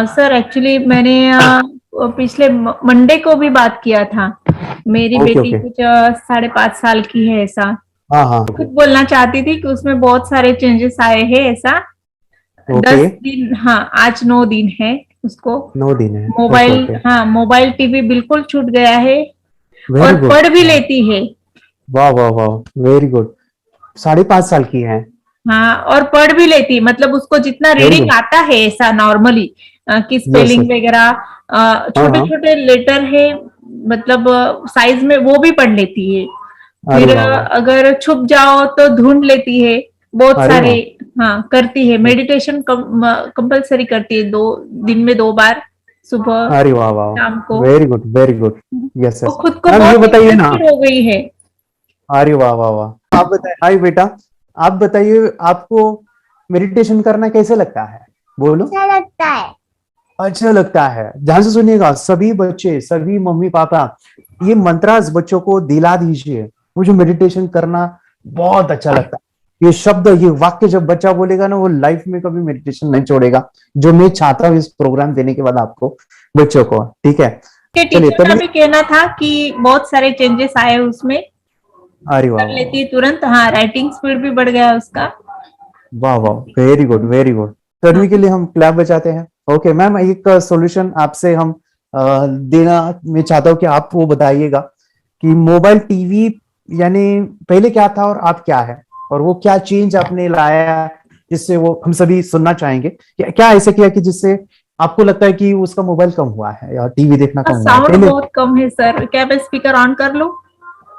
Sir actually मैंने पिछले Monday को भी बात किया था। मेरी ओके बेटी ओके। कुछ 5.5 साल की है ऐसा। हाँ हाँ खुद ओके। बोलना चाहती थी कि उसमें बहुत सारे चेंजेस आए हैं ऐसा। ओके। 10 दिन, हाँ आज 9 दिन है उसको। 9 दिन है। Okay mobile, okay. हाँ मोबाइल टीवी बिल्कुल छूट गया है। वेरी और गुड। पढ़ भी वाह लेती है। वाह वाह वाह। Very good. 5.5 साल की है। हाँ और पढ़ भी लेती है, मतलब उसको जितना वेरी रीडिंग गुड। आता है ऐसा नॉर्मली, कि यस स्पेलिंग यस। वगैरह हाँ छोटे हाँ। छोटे लेटर है, मतलब साइज में वो भी पढ़ लेती है। अरे फिर वाह वाह। अगर छुप जाओ तो ढूंढ लेती है बहुत अरे सारे। वाह। हाँ करती है, मेडिटेशन कंपल्सरी करती है, 2 दिन में 2 बार, सुबह अरे वाह वाह। शाम को। Very good very good. Yes वो यस। खुद को मैम ये बहुत बताइए ना। इंटरेस्टेड हो गई है। अरे वाह वाह वाह। आप बताइए, हाय बेटा। आप बताइए, आपको मेडिटेशन करना कैसे लगता है? बोलो। अच्छा लगता है। अच्छा लगता है। ध्यान से सुनिएगा सभी बच्चे, सभी मम्मी पापा, ये मंत्रास बच्चों को दिला दीजिए। मुझे मेडिटेशन करना बहुत अच्छा लगता है। ये शब्द, ये वाक्य जब बच्चा बोलेगा ना, वो लाइफ में कभी मेडिटेशन नहीं छोड़ेगा। जो मैं चाहता हूँ इस प्रोग्राम देने के बाद आपको, बच्चों को, ठीक है। के चलिए टीचर का तन्वी। भी कहना था कि बहुत सारे चेंजेस आए उसमें। अरे वाह कर वाह लेती है तुरंत, हाँ राइटिंग स्पीड भी बढ़ गया उसका। वाह वाह। Very good very good. Tanvi के हाँ। लिए हम क्लैप बजाते हैं। ओके मैम, एक सॉल्यूशन आपसे हम देना मैं चाहता हूँ कि आप वो बताइएगा कि मोबाइल टीवी यानी पहले क्या था और अब क्या है, और वो क्या चेंज आपने लाया है, जिससे वो हम सभी सुनना चाहेंगे। क्या ऐसे किया कि जिससे आपको लगता है कि उसका मोबाइल कम हुआ है या टीवी देखना कम हुआ है साउंड पहले? बहुत कम है सर, क्या मैं स्पीकर ऑन कर लूं?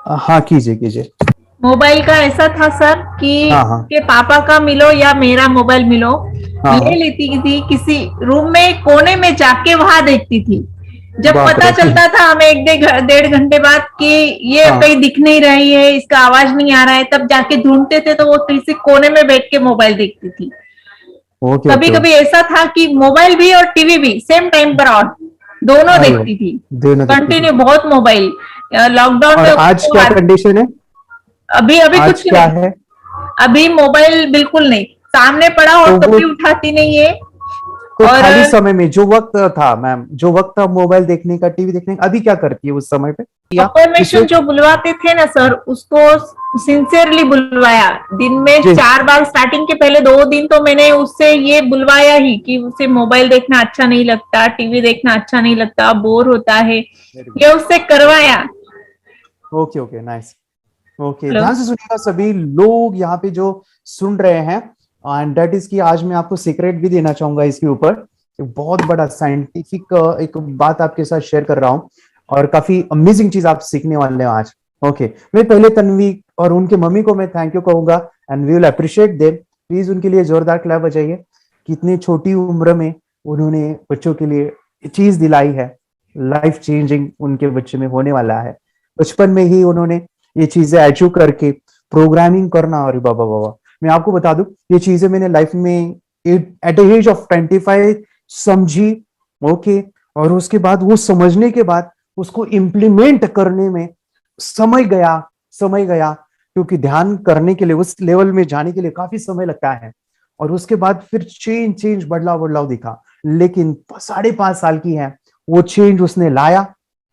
हाँ कीजिए कीजिए। मोबाइल का ऐसा था सर कि हाँ हाँ के पापा का मिलो या मेरा मोबाइल मिलो, हाँ ले हाँ। लेती थी किसी रूम में कोने में जाके वहां देखती थी। जब बाप पता रे। चलता था हमें 1 1.5 घंटे बाद कि ये हाँ। कहीं दिख नहीं रही है, इसका आवाज नहीं आ रहा है, तब जाके ढूंढते थे तो वो किसी कोने में बैठ के मोबाइल देखती थी। ओके कभी ओके। कभी ऐसा था कि मोबाइल भी और टीवी भी सेम टाइम पर ऑन, दोनों अरे वाह। देखती थी। दोनों देखती थी। कंटिन्यू बहुत मोबाइल। लॉकडाउन और में आज उसको क्या कंडीशन है? अभी अभी आज कुछ क्या नहीं। है? अभी मोबाइल बिल्कुल नहीं, सामने पड़ा हो तो तो वो, भी उठाती नहीं है। तो और खाली समय में जो वक्त था मैम, जो वक्त था मोबाइल देखने का, टीवी देखने का, अभी क्या करती है उस समय पे, या अफर्मेशन जिससे? जो बुलवाते थे ना सर, उसको सिंसियरली बुलवाया। दिन में जी। 4 बार, स्टार्टिंग के पहले 2 दिन तो मैंने उससे ये बुलवाया ही कि उसे मोबाइल देखना अच्छा नहीं लगता, टीवी देखना अच्छा नहीं लगता, बोर होता है, वेरी ये गुड। उससे ओके करवाया। Okay okay nice. Okay hello. ध्यान से सुनिएगा सभी लोग यहाँ पे जो सुन रहे हैं, एंड दैट इज कि आज मैं आपको सीक्रेट भी देना चाहूंगा इसके ऊपर। एक बहुत बड़ा साइंटिफिक एक बात आपके साथ शेयर कर रहा हूँ, और काफी अमेजिंग चीज आप सीखने वाले हैं आज। ओके मैं पहले तन्वी और उनके मम्मी को मैं थैंक यू कहूंगा, and we will appreciate them. Please उनके लिए जोरदार क्लैप बजाइए। कितनी छोटी उम्र में उन्होंने बच्चों के लिए चीज दिलाई है, लाइफ चेंजिंग उनके बच्चे में होने वाला है। बचपन में ही उन्होंने ये चीजें अचीव करके प्रोग्रामिंग करना, और बाबा बाबा मैं आपको बता दूं, ये चीजें मैंने लाइफ में एट द एज ऑफ 25 समझी। ओके। और उसके बाद वो समझने के बाद उसको इम्प्लीमेंट करने में समय गया, समय गया, क्योंकि ध्यान करने के लिए उस लेवल में जाने के लिए काफी समय लगता है। और उसके बाद फिर चेंज चेंज बदलाव बदलाव दिखा। लेकिन 5.5 साल की है, वो चेंज उसने लाया,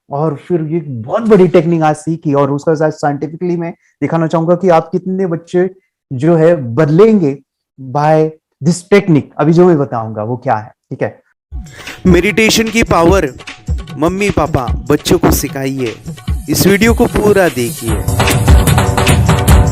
और फिर ये बहुत बड़ी टेक्निक आज सीखी, और उसका साथ साइंटिफिकली मैं दिखाना चाहूंगा कि आप कितने बच्चे जो है बदलेंगे बाय दिस टेक्निक। अभी जो मैं बताऊंगा वो क्या है, ठीक है। मेडिटेशन की पावर मम्मी पापा बच्चों को सिखाइए। इस वीडियो को पूरा देखिए।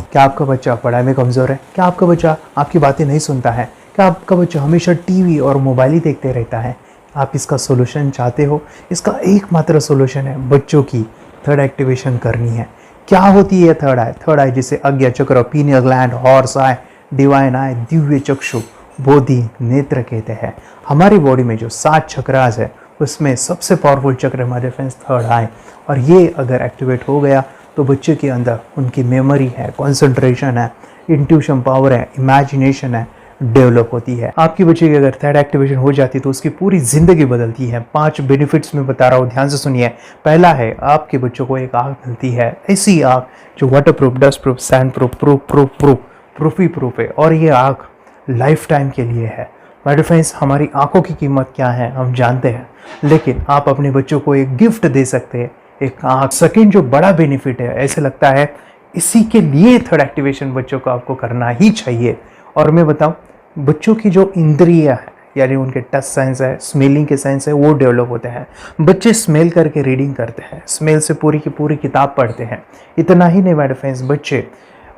क्या आपका बच्चा पढ़ाई में कमजोर है? क्या आपका बच्चा आपकी बातें नहीं सुनता है? क्या आपका बच्चा हमेशा टीवी और मोबाइल ही देखते रहता है? आप इसका सोल्यूशन चाहते हो? इसका एकमात्र सोल्यूशन है बच्चों की थर्ड एक्टिवेशन करनी है। क्या होती है थर्ड आई? थर्ड आई जिसे Ajna chakra, pineal gland, Horus eye, divine eye, दिव्य चक्षु, बोधि नेत्र कहते हैं। हमारी बॉडी में जो 7 चक्रास है, उसमें सबसे पावरफुल चक्र हमारे फ्रेंड्स थर्ड आई। और ये अगर एक्टिवेट हो गया तो बच्चे के अंदर उनकी मेमोरी है, कंसंट्रेशन है, इंट्यूशन पावर है, इमेजिनेशन है, डेवलप होती है। आपकी बच्चे की अगर थर्ड एक्टिवेशन हो जाती है तो उसकी पूरी जिंदगी बदलती है। 5 बेनिफिट्स में बता रहा हूँ, ध्यान से सुनिए। पहला है, आपके बच्चों को एक आग मिलती है, ऐसी आग जो waterproof, dustproof, sandproof, proof proof proof proof ही प्रूफ है, और ये आग लाइफ टाइम के लिए है। माय डियर फ्रेंड्स, हमारी आंखों की कीमत क्या है हम जानते हैं, लेकिन आप अपने बच्चों को एक गिफ्ट दे सकते हैं, एक आंख। सेकंड जो बड़ा बेनिफिट है, ऐसे लगता है इसी के लिए थर्ड एक्टिवेशन बच्चों को आपको करना ही चाहिए। और मैं बताऊं, बच्चों की जो इंद्रियां है, यानी उनके टच सेंस है, स्मेलिंग के सेंस है, वो डेवलप होते हैं। बच्चे स्मेल करके रीडिंग करते हैं, स्मेल से पूरी की पूरी किताब पढ़ते हैं। इतना ही नहीं माय डियर फ्रेंड्स, बच्चे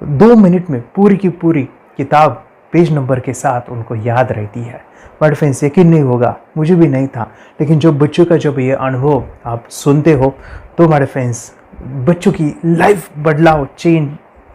2 मिनट में पूरी की पूरी किताब पेज नंबर के साथ उनको याद रहती है। माय डियर फ्रेंड्स, यकीन नहीं होगा, मुझे भी नहीं था, लेकिन जो बच्चों का जब ये अनुभव आप सुनते हो तो माय डियर फ्रेंड्स, बच्चों की लाइफ बदलाव, चेंज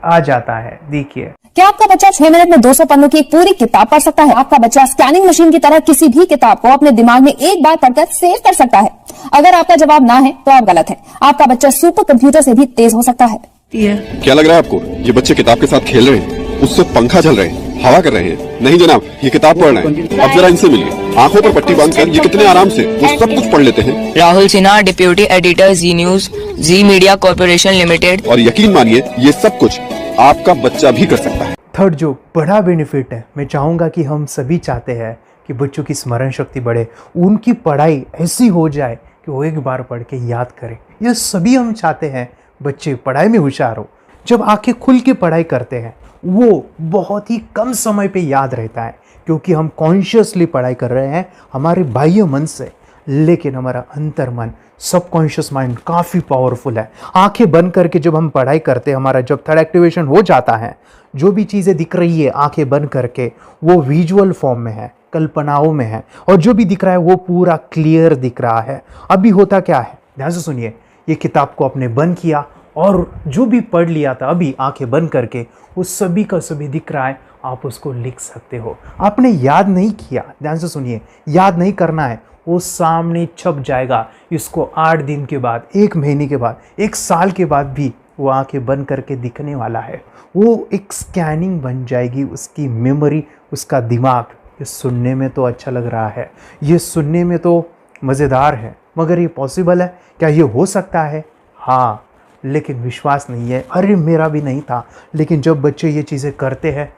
आ जाता है। देखिए, क्या आपका बच्चा 6 मिनट में 200 पन्नों की एक पूरी किताब पढ़ सकता है? आपका बच्चा स्कैनिंग मशीन की तरह किसी भी किताब को अपने दिमाग में एक बार पढ़कर सेव कर सकता है? अगर आपका जवाब ना है तो आप गलत हैं। आपका बच्चा सुपर कंप्यूटर से भी तेज हो सकता है। क्या लग रहा है आपको ये बच्चे किताब के साथ खेल रहे हैं, उससे पंखा झल रहे हैं, हवा कर रहे हैं? नहीं जनाब, ये किताब पढ़ रहे हैं। अब जरा इनसे मिलिए, आंखों पर पट्टी बांधकर ये कितने आराम से वो सब कुछ पढ़ लेते हैं। राहुल सिन्हा, डिप्यूटी एडिटर, जी न्यूज, जी मीडिया कॉर्पोरेशन लिमिटेड। और यकीन मानिए, ये सब कुछ आपका बच्चा भी कर सकता है। थर्ड जो बड़ा बेनिफिट है, मैं चाहूँगा कि हम सभी चाहते हैं कि बच्चों की स्मरण शक्ति बढ़े, उनकी पढ़ाई ऐसी हो जाए कि वो एक बार पढ़ के याद करें। यह सभी हम चाहते हैं, बच्चे पढ़ाई में होशियार हो। जब आंखें खुल के पढ़ाई करते हैं, वो बहुत ही कम समय पे याद रहता है, क्योंकि हम कॉन्शियसली पढ़ाई कर रहे हैं हमारे बाह्य मन से, लेकिन हमारा अंतर मन, सबकॉन्शियस माइंड काफ़ी पावरफुल है। आंखें बंद करके जब हम पढ़ाई करते हैं, हमारा जब थर्ड एक्टिवेशन हो जाता है, जो भी चीज़ें दिख रही है आंखें बंद करके, वो विजुअल फॉर्म में है, कल्पनाओं में है, और जो भी दिख रहा है वो पूरा क्लियर दिख रहा है। अभी होता क्या है, ध्यान से सुनिए, ये किताब को आपने बंद किया और जो भी पढ़ लिया था अभी आंखें बंद करके, वो सभी का सभी दिख रहा है, आप उसको लिख सकते हो। आपने याद नहीं किया, ध्यान से सुनिए, याद नहीं करना है, वो सामने छप जाएगा। इसको 8 दिन के बाद, 1 महीने के बाद, 1 साल के बाद भी वो आंखें बंद करके दिखने वाला है। वो एक स्कैनिंग बन जाएगी, उसकी मेमोरी, उसका दिमाग। ये सुनने में तो अच्छा लग रहा है, ये सुनने में तो मज़ेदार है, मगर ये पॉसिबल है क्या? ये हो सकता है, हाँ, लेकिन विश्वास नहीं है। अरे मेरा भी नहीं था, लेकिन जब बच्चे ये चीज़ें करते हैं,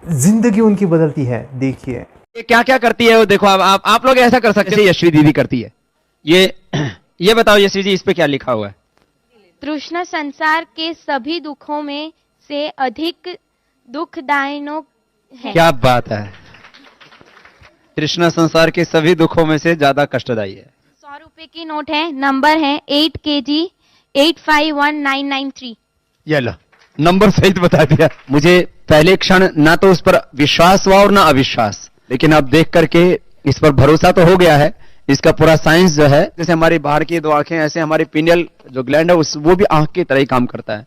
जिंदगी उनकी बदलती है। देखिए ये क्या क्या करती है वो देखो। अब आप लोग ऐसा कर सकते हैं, यशवी दीदी करती है। ये बताओ यशवी जी, इस पे क्या लिखा हुआ है? तृष्णा संसार के सभी दुखों में से अधिक दुखदायक है। क्या बात है, तृष्णा संसार के सभी दुखों में से ज्यादा कष्टदायी है। 100 रुपए की नोट है, नंबर है 8 kg 851993। ये लो, नंबर सहित बता दिया। मुझे पहले क्षण ना तो उस पर विश्वास हुआ और ना अविश्वास, लेकिन अब देख करके इस पर भरोसा तो हो गया है। इसका पूरा साइंस जो है, जैसे हमारी बाहर की 2 आंखें, ऐसे हमारी पिनियल जो ग्लैंड है वो भी आंख की तरह ही काम करता है।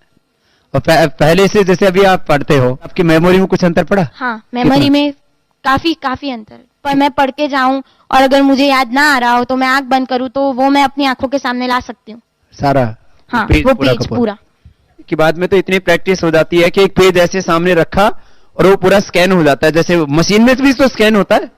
और पहले से जैसे अभी आप पढ़ते हो, आपकी मेमोरी में कुछ अंतर पड़ा? हाँ, मेमोरी में काफी अंतर। पर मैं पढ़ के जाऊं और अगर मुझे याद ना आ रहा हो तो मैं आंख बंद करूं तो वो मैं अपनी आंखों के सामने ला सकती हूँ सारा। हाँ, पेज वो पूरा पेज का पूरा। कि बाद में तो इतनी प्रैक्टिस हो जाती है कि एक पेज ऐसे सामने रखा और वो पूरा स्कैन हो जाता है, जैसे मशीन में भी तो स्कैन होता है।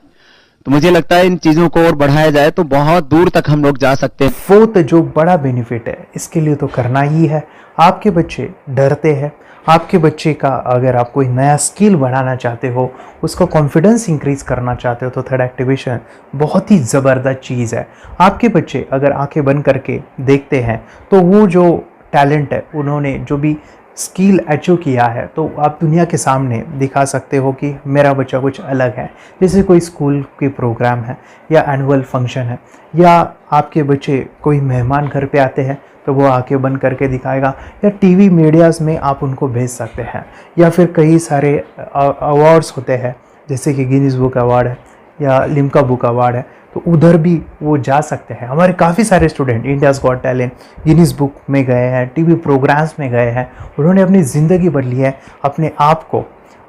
तो मुझे लगता है इन चीजों को और बढ़ाया जाए तो बहुत दूर तक हम लोग जा सकते हैं। फोर्थ जो बड़ा बेनिफिट है, इसके लिए तो करना ही है। आपके बच्चे डरते हैं, आपके बच्चे का अगर आप कोई नया स्किल बढ़ाना चाहते हो, उसका कॉन्फिडेंस इंक्रीज करना चाहते हो, तो थर्ड एक्टिवेशन बहुत ही ज़बरदस्त चीज़ है। आपके बच्चे अगर आंखें बंद करके देखते हैं तो वो जो टैलेंट है, उन्होंने जो भी स्किल अचीव किया है, तो आप दुनिया के सामने दिखा सकते हो कि मेरा बच्चा कुछ अलग है। जैसे कोई स्कूल के प्रोग्राम है या एनुअल फंक्शन है, या आपके बच्चे कोई मेहमान घर पे आते हैं तो वो आंखें बंद करके दिखाएगा, या टीवी मीडियाज़ में आप उनको भेज सकते हैं, या फिर कई सारे अवार्ड्स होते हैं जैसे कि गिनीज बुक अवार्ड है या लिम्का बुक अवार्ड है, तो उधर भी वो जा सकते हैं। हमारे काफ़ी सारे student India's got talent, Guinness book में गए हैं, टीवी प्रोग्राम्स में गए हैं, उन्होंने अपनी ज़िंदगी बदली है, अपने आप को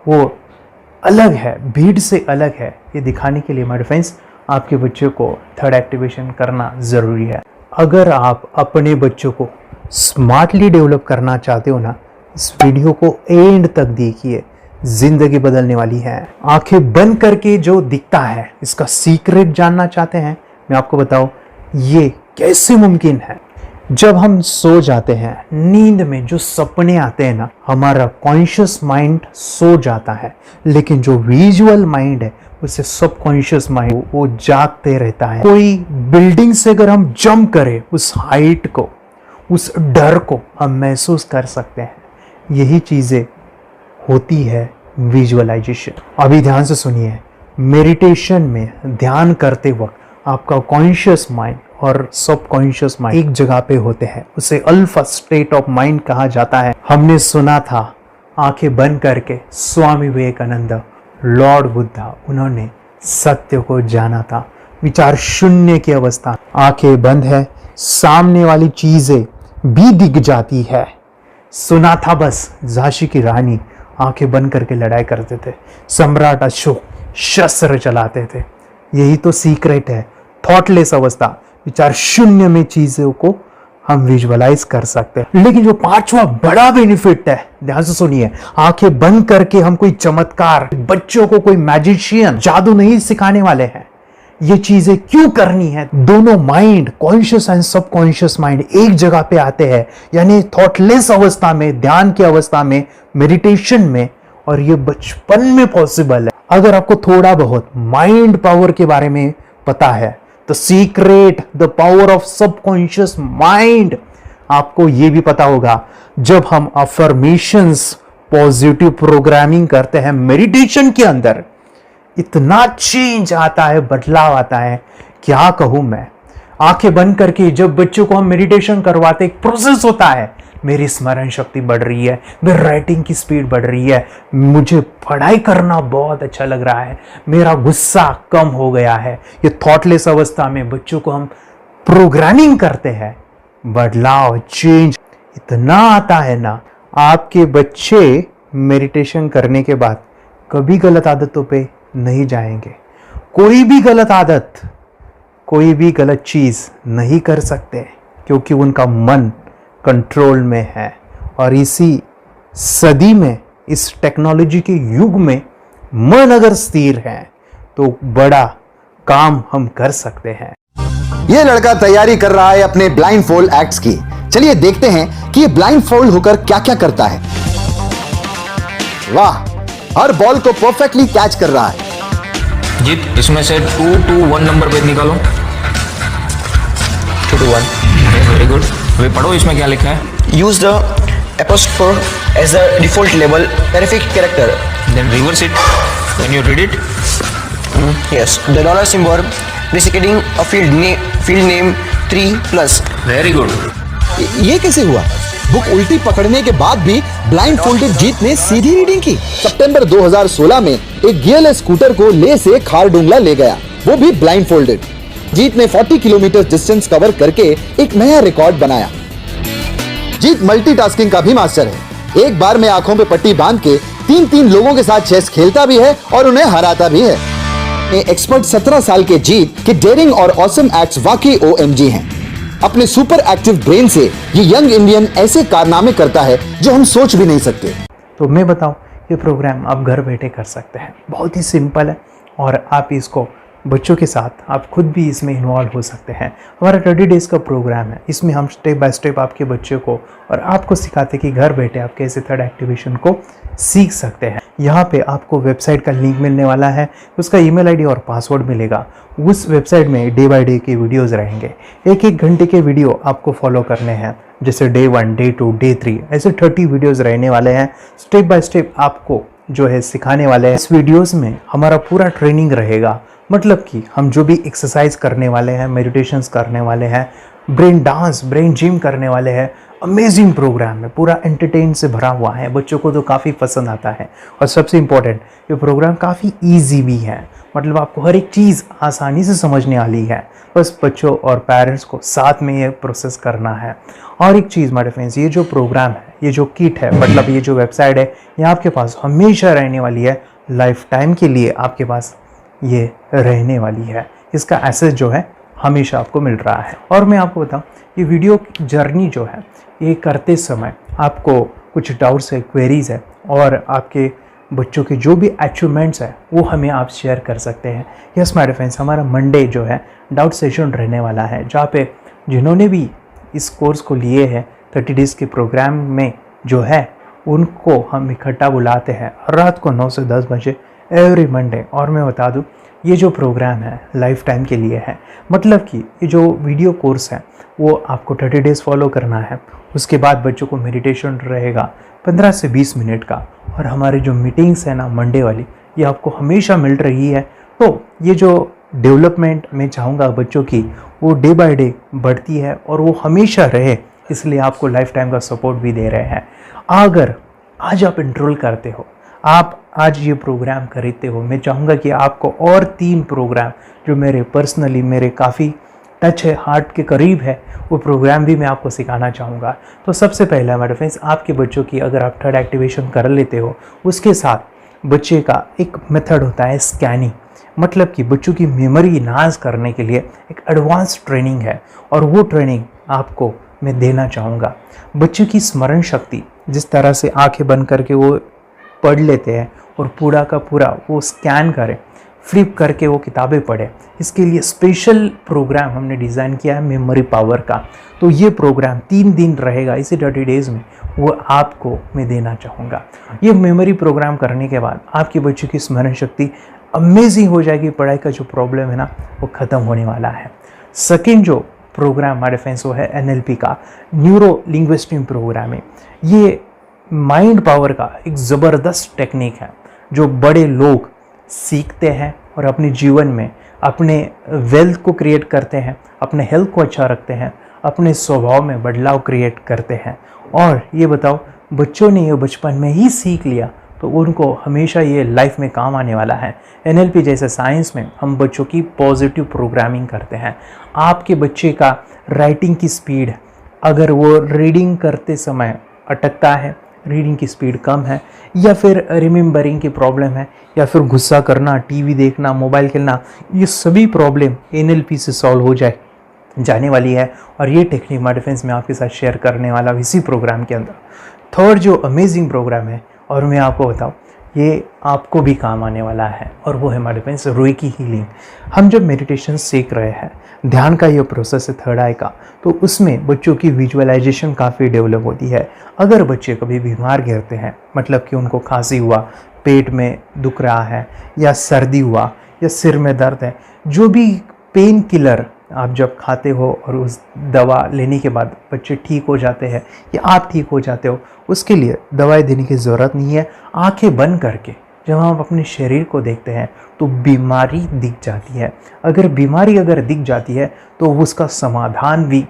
वो अलग है, भीड़ से अलग है, ये दिखाने के लिए माय फ्रेंड्स आपके बच्चों को थर्ड एक्टिवेशन करना ज़रूरी है। अगर आप अपने बच्चों को स्मार्टली डेवलप करना चाहते हो ना, इस वीडियो को एंड तक देखिए, जिंदगी बदलने वाली है। आंखें बंद करके जो दिखता है, इसका सीक्रेट जानना चाहते हैं, मैं आपको बताऊं ये कैसे मुमकिन है। जब हम सो जाते हैं, नींद में जो सपने आते हैं ना, हमारा कॉन्शियस माइंड सो जाता है, लेकिन जो विजुअल माइंड है उससे सबकॉन्शियस माइंड वो जागते रहता है। कोई बिल्डिंग से अगर हम जंप करें, उस हाइट को, उस डर को हम महसूस कर सकते हैं। यही चीजें होती है विजुअलाइजेशन। अभी ध्यान से सुनिए, मेडिटेशन में ध्यान करते वक्त आपका कॉन्शियस माइंड और सबकॉन्शियस माइंड एक जगह पे होते हैं, उसे अल्फा स्टेट ऑफ माइंड कहा जाता है। हमने सुना था आंखें बंद करके स्वामी विवेकानंद, लॉर्ड बुद्धा, उन्होंने सत्य को जाना था। विचार शून्य की अवस्था, आंखें बंद है, सामने वाली चीजें भी दिख जाती है। सुना था बस झांसी की रानी आंखें बंद करके लड़ाई करते थे, सम्राट अशोक शस्त्र चलाते थे। यही तो सीक्रेट है, थॉटलेस अवस्था, विचार शून्य में चीजों को हम विजुअलाइज कर सकते हैं। लेकिन जो पांचवा बड़ा बेनिफिट है, ध्यान से सुनिए, आंखें बंद करके हम कोई चमत्कार, बच्चों को कोई मैजिशियन जादू नहीं सिखाने वाले हैं। ये चीजें क्यों करनी है? दोनों mind, conscious and subconscious mind एक जगह पे आते हैं, यानी थॉटलेस अवस्था में, ध्यान की अवस्था में, मेडिटेशन में, और ये बचपन में पॉसिबल है। अगर आपको थोड़ा बहुत माइंड पावर के बारे में पता है, the secret, the power of subconscious mind, आपको ये भी पता होगा जब हम अफर्मेशंस, पॉजिटिव प्रोग्रामिंग करते हैं मेडिटेशन के अंदर, इतना चेंज आता है, बदलाव आता है, क्या कहूं मैं। आंखें बंद करके जब बच्चों को हम मेडिटेशन करवाते, एक प्रोसेस होता है, मेरी स्मरण शक्ति बढ़ रही है, मेरी राइटिंग की स्पीड बढ़ रही है, मुझे पढ़ाई करना बहुत अच्छा लग रहा है, मेरा गुस्सा कम हो गया है। ये थॉटलेस अवस्था में बच्चों को हम प्रोग्रामिंग करते हैं, बदलाव, चेंज इतना आता है ना। आपके बच्चे मेडिटेशन करने के बाद कभी गलत आदतों पे नहीं जाएंगे। कोई भी गलत आदत, कोई भी गलत चीज नहीं कर सकते, क्योंकि उनका मन कंट्रोल में है। और इसी सदी में, इस टेक्नोलॉजी के युग में, मन अगर स्थिर है तो बड़ा काम हम कर सकते हैं। ये लड़का तैयारी कर रहा है अपने ब्लाइंड फोल्ड एक्ट्स की। चलिए देखते हैं कि ये ब्लाइंड फोल्ड होकर क्या क्या करता है। वाह, हर बॉल को परफेक्टली कैच कर रहा है। जीत, इसमें से 2 to 1 नंबर भेद निकालो। 2 to 1, वेरी गुड। वे पढ़ो, इसमें क्या लिखा है? Use the apostrophe as the default label terrific character. Then reverse it when you read it. Yes, the dollar symbol preceding a field name 3+. Very good. ये कैसे हुआ? बुक उल्टी पकड़ने के बाद भी ब्लाइंड फोल्डेड जीत ने सीधी रीडिंग की। सितंबर 2016 में एक गियरलेस स्कूटर को ले से खारडुंगला ले गया, वो भी ब्लाइंड फोल्डेड। जीत ने 40 किलोमीटर डिस्टेंस कवर करके एक नया रिकॉर्ड बनाया। जीत मल्टीटास्किंग का भी मास्टर है। एक बार में आंखों पे पट्टी बांध के 3-3 लोगों के साथ चेस खेलता भी है और उन्हें हराता भी है। एक्सपर्ट 17 साल के जीत के डेयरिंग और ऑसम एक्ट्स वाकई OMG हैं। अपने सुपर एक्टिव ब्रेन से ये यंग इंडियन ऐसे कारनामे करता है जो हम सोच भी नहीं सकते। तो मैं बताऊं, ये प्रोग्राम आप घर बैठे कर सकते हैं, बहुत ही सिंपल है, और आप इसको बच्चों के साथ आप खुद भी इसमें इन्वॉल्व हो सकते हैं। हमारा 30 डेज का प्रोग्राम है, इसमें हम स्टेप बाय स्टेप आपके बच्चों को और आपको सिखाते हैं कि घर बैठे आप कैसे थर्ड एक्टिवेशन को सीख सकते हैं। यहाँ पे आपको वेबसाइट का लिंक मिलने वाला है, उसका ईमेल आईडी और पासवर्ड मिलेगा। उस वेबसाइट में डे बाय डे के वीडियोस रहेंगे, 1-1 घंटे के वीडियो आपको फॉलो करने हैं, जैसे डे 1, डे 2, डे 3, ऐसे 30 वीडियोस रहने वाले हैं। स्टेप बाय स्टेप आपको जो है सिखाने वाले हैं। इस वीडियोस में हमारा पूरा ट्रेनिंग रहेगा, मतलब कि हम जो भी एक्सरसाइज करने वाले हैं, मेडिटेशंस करने वाले हैं, ब्रेन डांस, ब्रेन जिम करने वाले हैं। अमेजिंग प्रोग्राम है, पूरा एंटरटेन से भरा हुआ है, बच्चों को तो काफ़ी पसंद आता है। और सबसे इम्पोर्टेंट, ये प्रोग्राम काफ़ी ईजी भी है, मतलब आपको हर एक चीज़ आसानी से समझने वाली है। बस बच्चों और पेरेंट्स को साथ में ये प्रोसेस करना है। और एक चीज़ माय फ्रेंड्स, ये जो प्रोग्राम है, ये जो किट है, मतलब ये जो वेबसाइट है, ये आपके पास हमेशा रहने वाली है, लाइफ टाइम के लिए आपके पास ये रहने वाली है। इसका एक्सेस जो है हमेशा आपको मिल रहा है। और मैं आपको बताऊं, ये वीडियो जर्नी जो है, ये करते समय आपको कुछ डाउट्स है, क्वेरीज है, और आपके बच्चों के जो भी अचीवमेंट्स है वो हमें आप शेयर कर सकते हैं। यस माय फ्रेंड्स, हमारा मंडे जो है डाउट सेशन रहने वाला है, जहाँ पे जिन्होंने भी इस कोर्स को लिए हैं 30 डेज़ के प्रोग्राम में जो है, उनको हम इकट्ठा बुलाते हैं। रात को 9 से 10 बजे एवरी मंडे। और मैं बता दूं, ये जो प्रोग्राम है लाइफ टाइम के लिए है, मतलब कि ये जो वीडियो कोर्स है वो आपको 30 डेज़ फॉलो करना है। उसके बाद बच्चों को मेडिटेशन रहेगा 15 से 20 मिनट का, और हमारी जो मीटिंग्स है ना मंडे वाली, ये आपको हमेशा मिल रही है। तो ये जो डेवलपमेंट मैं चाहूँगा बच्चों की, वो डे बाय डे बढ़ती है और वो हमेशा रहे, इसलिए आपको लाइफ टाइम का सपोर्ट भी दे रहे हैं। अगर आज आप इनरोल करते हो, आप आज ये प्रोग्राम खरीदते हो, मैं चाहूँगा कि आपको और 3 प्रोग्राम जो मेरे पर्सनली मेरे काफ़ी टच है, हार्ट के करीब है, वो प्रोग्राम भी मैं आपको सिखाना चाहूँगा। तो सबसे पहला हमारे फ्रेंड्स, आपके बच्चों की अगर आप थर्ड एक्टिवेशन कर लेते हो, उसके साथ बच्चे का एक मेथड होता है स्कैनिंग, मतलब कि बच्चों की मेमोरी इन्हांस करने के लिए एक एडवांस ट्रेनिंग है, और वो ट्रेनिंग आपको मैं देना चाहूँगा। बच्चों की स्मरण शक्ति, जिस तरह से आंखें बंद करके वो पढ़ लेते हैं और पूरा का पूरा वो स्कैन करें, फ्लिप करके वो किताबें पढ़े, इसके लिए स्पेशल प्रोग्राम हमने डिज़ाइन किया है मेमोरी पावर का। तो ये प्रोग्राम 3 दिन रहेगा, इसी 30 डेज़ में वो आपको मैं देना चाहूँगा। ये मेमोरी प्रोग्राम करने के बाद आपके बच्चों की स्मरण शक्ति अमेजिंग हो जाएगी, पढ़ाई का जो प्रॉब्लम है ना वो ख़त्म होने वाला है। सेकेंड जो प्रोग्राम हमारे फ्रेंड्स वो है NLP का, न्यूरो लिंग्विस्टिक प्रोग्राम है। ये माइंड पावर का एक ज़बरदस्त टेक्निक है जो बड़े लोग सीखते हैं और अपने जीवन में अपने वेल्थ को क्रिएट करते हैं, अपने हेल्थ को अच्छा रखते हैं, अपने स्वभाव में बदलाव क्रिएट करते हैं। और ये बताओ, बच्चों ने ये बचपन में ही सीख लिया तो उनको हमेशा ये लाइफ में काम आने वाला है। NLP जैसे साइंस में हम बच्चों की पॉजिटिव प्रोग्रामिंग करते हैं। आपके बच्चे का राइटिंग की स्पीड, अगर वो रीडिंग करते समय अटकता है, रीडिंग की स्पीड कम है, या फिर रिमेंबरिंग की प्रॉब्लम है, या फिर गुस्सा करना, टीवी देखना, मोबाइल खेलना, ये सभी प्रॉब्लम NLP से सॉल्व हो जाने वाली है। और ये टेक्निक हमारे फ्रेंड्स मैं आपके साथ शेयर करने वाला हूँ इसी प्रोग्राम के अंदर। थर्ड जो अमेजिंग प्रोग्राम है, और मैं आपको बताऊँ ये आपको भी काम आने वाला है, और वो है हमारे फ्रेंड्स रेकी हीलिंग। हम जब मेडिटेशन सीख रहे हैं, ध्यान का ये प्रोसेस है थर्ड आई का, तो उसमें बच्चों की विजुअलाइजेशन काफ़ी डेवलप होती है। अगर बच्चे कभी बीमार गिरते हैं, मतलब कि उनको खांसी हुआ, पेट में दुख रहा है, या सर्दी हुआ, या सिर में दर्द है, जो भी पेन किलर आप जब खाते हो और उस दवा लेने के बाद बच्चे ठीक हो जाते हैं या आप ठीक हो जाते हो, उसके लिए दवाई देने की ज़रूरत नहीं है। आंखें बंद करके जब हम अपने शरीर को देखते हैं तो बीमारी दिख जाती है। अगर बीमारी दिख जाती है तो उसका समाधान भी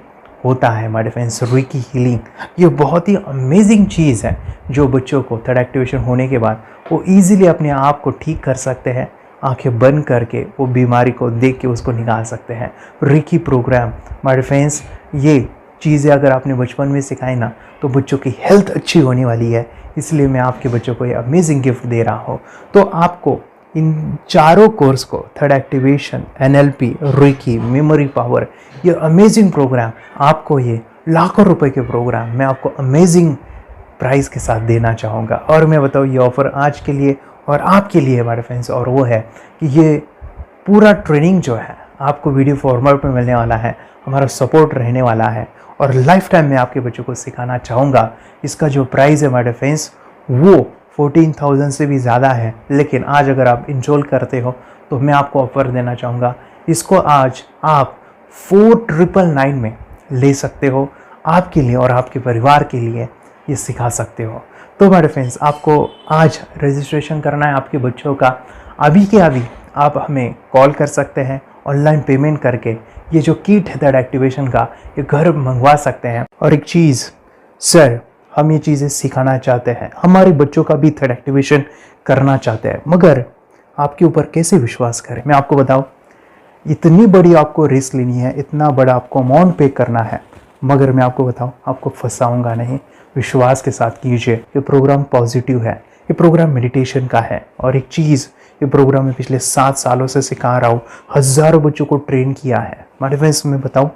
होता है हमारे फ्रेंड्स। रेकी हीलिंग ये बहुत ही अमेजिंग चीज़ है जो बच्चों को थर्ड एक्टिवेशन होने के बाद वो ईजिली अपने आप को ठीक कर सकते हैं। आंखें बंद करके वो बीमारी को देख के उसको निकाल सकते हैं। रेकी प्रोग्राम हमारे फ्रेंड्स, ये चीज़ें अगर आपने बचपन में सिखाई ना तो बच्चों की हेल्थ अच्छी होने वाली है। इसलिए मैं आपके बच्चों को ये अमेजिंग गिफ्ट दे रहा हूँ। तो आपको इन चारों कोर्स को, third activation, NLP, reiki, memory power, ये अमेजिंग प्रोग्राम, आपको ये लाखों रुपए के प्रोग्राम मैं आपको अमेजिंग प्राइस के साथ देना चाहूँगा। और मैं बताऊँ ये ऑफ़र आज के लिए और आपके लिए हमारे फ्रेंड्स, और वो है कि ये पूरा ट्रेनिंग जो है आपको वीडियो फॉर्मेट में मिलने वाला है, हमारा सपोर्ट रहने वाला है, और लाइफ टाइम में आपके बच्चों को सिखाना चाहूँगा। इसका जो प्राइस है हमारे फ्रेंड्स वो 14,000 से भी ज़्यादा है, लेकिन आज अगर आप इनरोल करते हो तो मैं आपको ऑफ़र देना चाहूँगा। इसको आज आप 4,999 में ले सकते हो। आपके लिए और आपके परिवार के लिए ये सिखा सकते हो। तो हमारे फ्रेंड्स, आपको आज रजिस्ट्रेशन करना है आपके बच्चों का। अभी के अभी आप हमें कॉल कर सकते हैं, ऑनलाइन पेमेंट करके ये जो किट है थर्ड एक्टिवेशन का, ये घर मंगवा सकते हैं। और एक चीज़ सर, हम ये चीज़ें सिखाना चाहते हैं, हमारे बच्चों का भी थर्ड एक्टिवेशन करना चाहते हैं, मगर आपके ऊपर कैसे विश्वास करें? मैं आपको बताऊं, इतनी बड़ी आपको रिस्क लेनी है, इतना बड़ा आपको अमाउंट पे करना है, मगर मैं आपको बताऊं आपको फंसाऊंगा नहीं। विश्वास के साथ कीजिए। ये प्रोग्राम पॉजिटिव है, ये प्रोग्राम मेडिटेशन का है। और एक चीज़, ये प्रोग्राम मैं पिछले 7 सालों से सिखा रहा हूँ, हज़ारों बच्चों को ट्रेन किया है। हमारे फ्रेंड्स, मैं बताऊँ,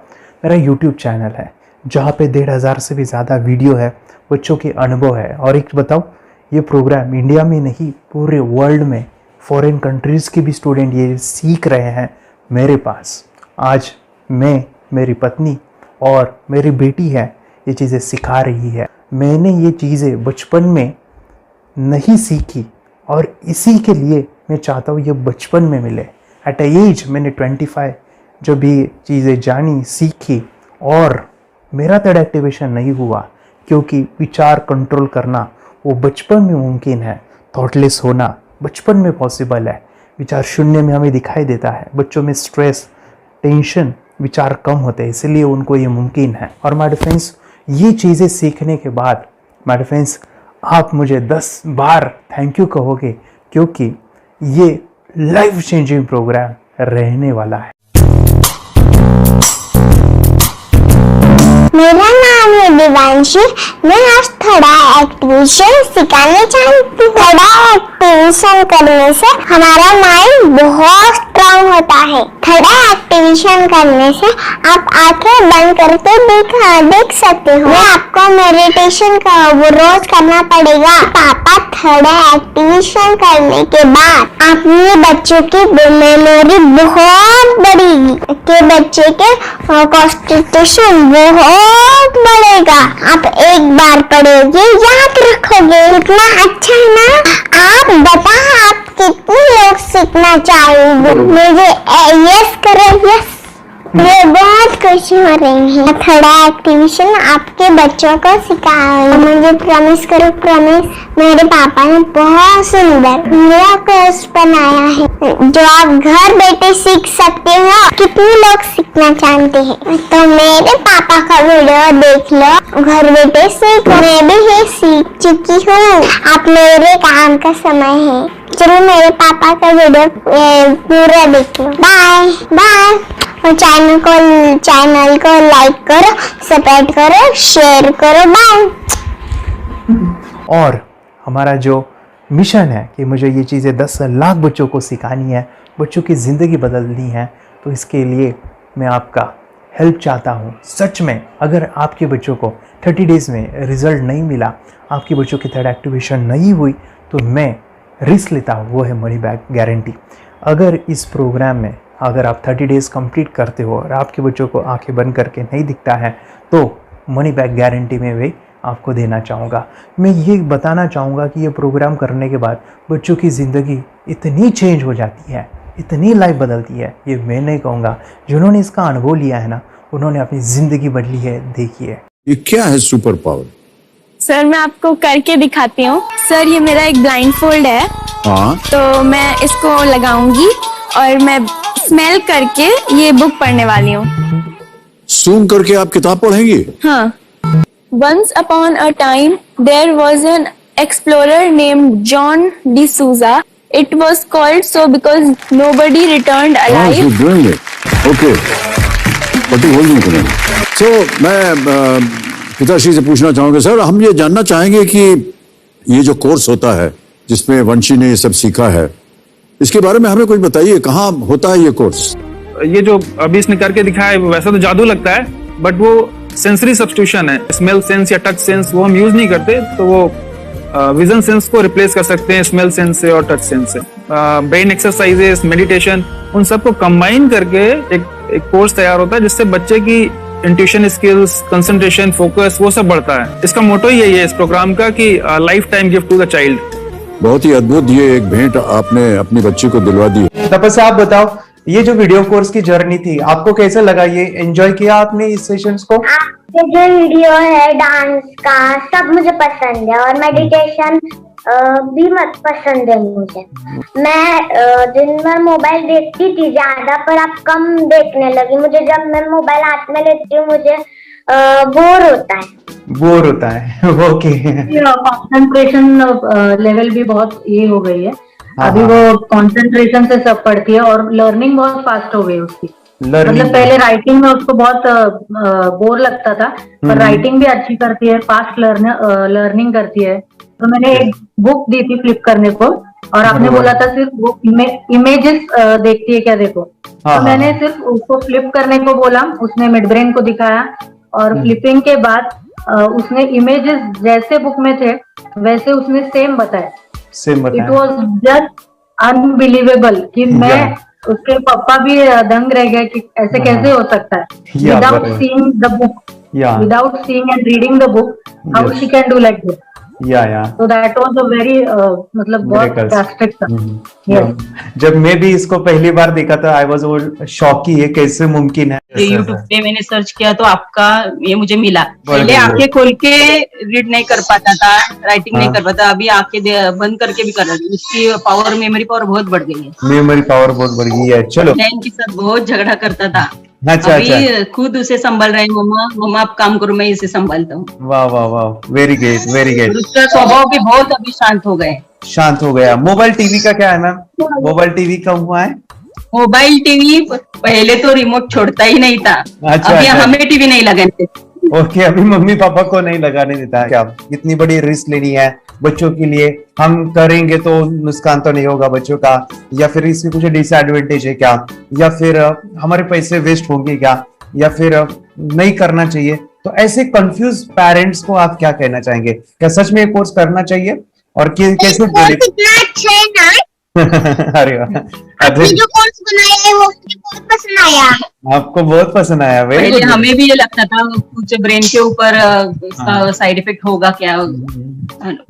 मेरा यूट्यूब चैनल है जहाँ पे 1,500 से भी ज़्यादा वीडियो है, बच्चों के अनुभव है। और एक बताऊँ, ये प्रोग्राम इंडिया में नहीं पूरे वर्ल्ड में, फॉरेन कंट्रीज़ के भी स्टूडेंट ये सीख रहे हैं मेरे पास। आज मैं, मेरी पत्नी और मेरी बेटी है ये चीज़ें सिखा रही है। मैंने ये चीज़ें बचपन में नहीं सीखी, और इसी के लिए मैं चाहता हूँ ये बचपन में मिले। एट एज मैंने 25 जो भी चीज़ें जानी सीखी, और मेरा थर्ड एक्टिवेशन नहीं हुआ क्योंकि विचार कंट्रोल करना वो बचपन में मुमकिन है। थॉटलेस होना बचपन में पॉसिबल है। विचार शून्य में हमें दिखाई देता है। बच्चों में स्ट्रेस, टेंशन, विचार कम होते हैं, इसलिए उनको ये मुमकिन है। और माय फ्रेंड्स, ये चीज़ें सीखने के बाद माय फ्रेंड्स आप मुझे 10 बार थैंक यू कहोगे, क्योंकि ये लाइफ चेंजिंग प्रोग्राम रहने वाला है। मेरा नाम है दिवांशी। मैं आज थोड़ा एक्टिवेशन सिखाना चाहती हूँ। थोड़ा एक्टिवेशन करने से हमारा माइंड बहुत स्ट्रांग होता है। थोड़ा एक्टिवेशन करने से आप आंखें बंद करके देख सकते हो। मैं आपको मेडिटेशन का वो रोज करना पड़ेगा। पापा थोड़ा एक्टिवेशन करने के बाद अपने बच्चों की मेमोरी बहुत बढ़ेगी, के बच्चे के कॉन्सेंट्रेशन बहुत बढ़ेगा। आप एक बार पढ़ोगे याद रखोगे, कितना अच्छा है ना। आप बताओ आप कितने लोग सीखना चाहोगे? मुझे यस करो, यस। मैं बहुत खुशी हो रही है। थोड़ा एक्टिवेशन आपके बच्चों को सिखाओ। मुझे प्रॉमिस करो, प्रॉमिस। मेरे पापा ने बहुत सुंदर मेरा कोर्स बनाया है जो आप घर बैठे सीख सकते हो। कितने लोग सीखना चाहते हैं तो मेरे पापा का वीडियो देख लो, घर बैठे सीखो। मैं भी ये सीख चुकी हूँ। आप मेरे काम का समय है। चलो मेरे पापा का वीडियो पूरा देख लो। Bye bye. और चैनल को लाइक करो, सब्सक्राइब करो, शेयर करो। बाय। और हमारा जो मिशन है कि मुझे ये चीज़ें 10 लाख बच्चों को सिखानी है, बच्चों की ज़िंदगी बदलनी है, तो इसके लिए मैं आपका हेल्प चाहता हूँ। सच में अगर आपके बच्चों को 30 डेज़ में रिज़ल्ट नहीं मिला, आपके बच्चों की थर्ड एक्टिवेशन नहीं हुई, तो मैं रिस्क लेता हूँ, वो है मनी बैक गारंटी। अगर इस प्रोग्राम में अगर आप 30 डेज़ कंप्लीट करते हो और आपके बच्चों को आंखें बंद करके नहीं दिखता है, तो मनी बैक गारंटी में भी आपको देना चाहूँगा। मैं ये बताना चाहूँगा कि ये प्रोग्राम करने के बाद बच्चों की ज़िंदगी इतनी चेंज हो जाती है, इतनी लाइफ बदलती है, ये मैं नहीं कहूँगा। जिन्होंने इसका अनुभव लिया है ना, उन्होंने अपनी ज़िंदगी बदली है। देखिए ये क्या है सुपर पावर? सर मैं आपको करके दिखाती हूँ। सर ये मेरा एक ब्लाइंड फोल्ड है। हाँ, तो मैं इसको लगाऊंगी और मैं स्मेल करके ये बुक पढ़ने वाली हूँ। सूंघ करके आप किताब पढ़ेंगी? हाँ। Once upon a time, there was an explorer named John D'Souza. It was called so because nobody returned alive. you're doing it. Okay. What are you holding today? So, मैं पिताश्री से पूछना चाहूँगा, सर हम ये जानना चाहेंगे कि ये जो कोर्स होता है जिसमें वंशी ने ये सब सीखा है, इसके बारे में हमें कुछ बताइए। कहाँ होता है ये कोर्स? ये जो अभी इसने करके दिखाया है वैसा तो जादू लगता है, बट वो सेंसरी सब्स्टिट्यूशन है। स्मेल सेंस या टच सेंस वो हम यूज नहीं करते, तो वो विजन सेंस को रिप्लेस कर सकते हैं स्मेल सेंस से और टच सेंस से। ब्रेन एक्सरसाइजेस, मेडिटेशन, उन सबको कंबाइन करके एक कोर्स तैयार होता है जिससे बच्चे की इंट्यूशन स्किल्स, कंसंट्रेशन, फोकस वो सब बढ़ता है। इसका मोटो ही यही है इस प्रोग्राम का कि lifetime gift to the child. बहुत ही अद्भुत ये एक भेंट आपने अपनी बच्ची को दिलवा दी। तपस्या आप बताओ, ये जो वीडियो कोर्स की जर्नी थी आपको कैसे लगा? ये एंजॉय किया आपने इस सेशंस को? ये जो वीडियो है डांस का सब मुझे पसंद है और मेडिटेशन भी मत पसंद है मुझे। मैं दिन भर मोबाइल देखती थी ज्यादा, पर अब कम देखने लगी। मुझे जब मैं मोबाइल हाथ में लेती हूँ मुझे बोर होता है। ओके। कंसंट्रेशन लेवल भी बहुत ये हो गई है। अभी वो कंसंट्रेशन से सब पढ़ती है और लर्निंग बहुत फास्ट हो गई उसकी। मतलब पहले राइटिंग में उसको बहुत बोर लगता था, पर राइटिंग भी अच्छी करती है, फास्ट लर्निंग करती है। तो मैंने एक बुक दी थी फ्लिप करने को और आपने बोला था सिर्फ वो इमेजेस देखती है क्या, देखो। तो मैंने सिर्फ उसको फ्लिप करने को बोला, उसने मिड ब्रेन को दिखाया और फ्लिपिंग के बाद उसने इमेजेस जैसे बुक में थे वैसे उसने सेम बताया। इट वॉज जस्ट अनबिलीवेबल कि मैं उसके पापा भी दंग रह गए कि ऐसे कैसे हो सकता है। Without seeing the book, without seeing and reading the book, how she can do like this. या तो दैट वाज अ वेरी मतलब बहुत ड्रास्टिक था। Yes. जब मैं भी इसको पहली बार देखा था आई वाज शॉक कि ये कैसे मुमकिन है। यूट्यूब पे मैंने सर्च किया तो आपका ये मुझे मिला। बहुत पहले बढ़िया। आंखें खोल के रीड नहीं कर पाता था, राइटिंग नहीं कर पाता, अभी आंखें बंद करके भी कर रही हूँ। उसकी पावर, मेमोरी पावर बहुत बढ़ गई है। मेमोरी पावर बहुत बढ़ गई है। चलो बहन के साथ बहुत झगड़ा करता था, अच्छा अभी खुद उसे संभाल रहे हैं। मम्मा आप काम करो, मैं इसे संभालता हूँ। वाह वाह वाह, वेरी ग्रेट वेरी ग्रेट। उसका स्वभाव भी बहुत अभी शांत हो गए। शांत हो गया। मोबाइल टीवी का क्या है मैम? मोबाइल टीवी कब हुआ है? मोबाइल टीवी पहले तो रिमोट छोड़ता ही नहीं था। अच्छा, अभी अच्छा। हमें टीवी नहीं लगाने देते। ओके, अभी मम्मी पापा को नहीं लगाने देता है। क्या इतनी बड़ी रिस्क लेनी है बच्चों के लिए? हम करेंगे तो नुकसान तो नहीं होगा बच्चों का, या फिर इसकी कुछ डिसएडवांटेज है क्या, या फिर हमारे पैसे वेस्ट होंगे क्या, या फिर नहीं करना चाहिए? तो ऐसे कंफ्यूज पेरेंट्स को आप क्या कहना चाहेंगे? क्या सच में ये कोर्स करना चाहिए और कैसे? कितना अच्छा है ना। अरे वाह, आपने जो कोर्स बनाया है वो मुझे बहुत पसंद आया। आपको बहुत पसंद आया। वेरी पहले गुड। हमें भी ये लगता था कुछ ब्रेन के ऊपर इसका साइड इफेक्ट होगा क्या।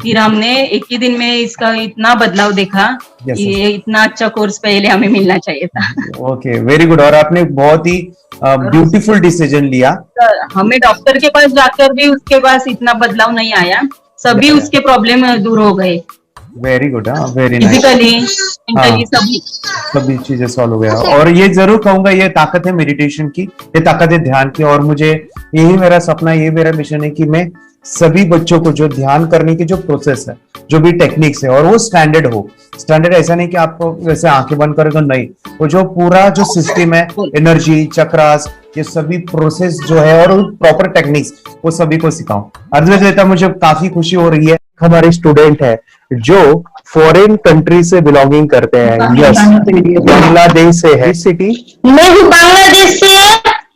फिर हमने एक ही दिन में इसका इतना बदलाव देखा। Yes, ये इतना अच्छा कोर्स पहले हमें मिलना चाहिए था। Okay, very good. और आपने बहुत ही ब्यूटीफुल डिसीजन लिया। हमें डॉक्टर के पास जाकर भी उसके पास इतना बदलाव नहीं आया, सभी उसके प्रॉब्लम दूर हो गए। Very good, very nice. Physically, mentally, सभी चीजें सॉल्व हो गया। और ये जरूर कहूंगा, ये ताकत है मेडिटेशन की, ये ताकत है ध्यान की। और मुझे यही मेरा सपना, ये मेरा मिशन है कि मैं सभी बच्चों को जो ध्यान करने की जो प्रोसेस है, जो भी टेक्निक्स है, और वो स्टैंडर्ड हो। स्टैंडर्ड ऐसा नहीं कि आपको वैसे आंखें बंद करेगा, नहीं, वो जो पूरा जो सिस्टम है, एनर्जी, चक्रास, ये सभी प्रोसेस जो है और प्रॉपर टेक्निक्स, वो सभी को सिखाऊं। अर्जुन, मुझे काफी खुशी हो रही है। हमारे स्टूडेंट है जो फॉरेन कंट्री से बिलोंगिंग करते हैं। यस, बांग्लादेश से है। सिटी मैं भी बांग्लादेश से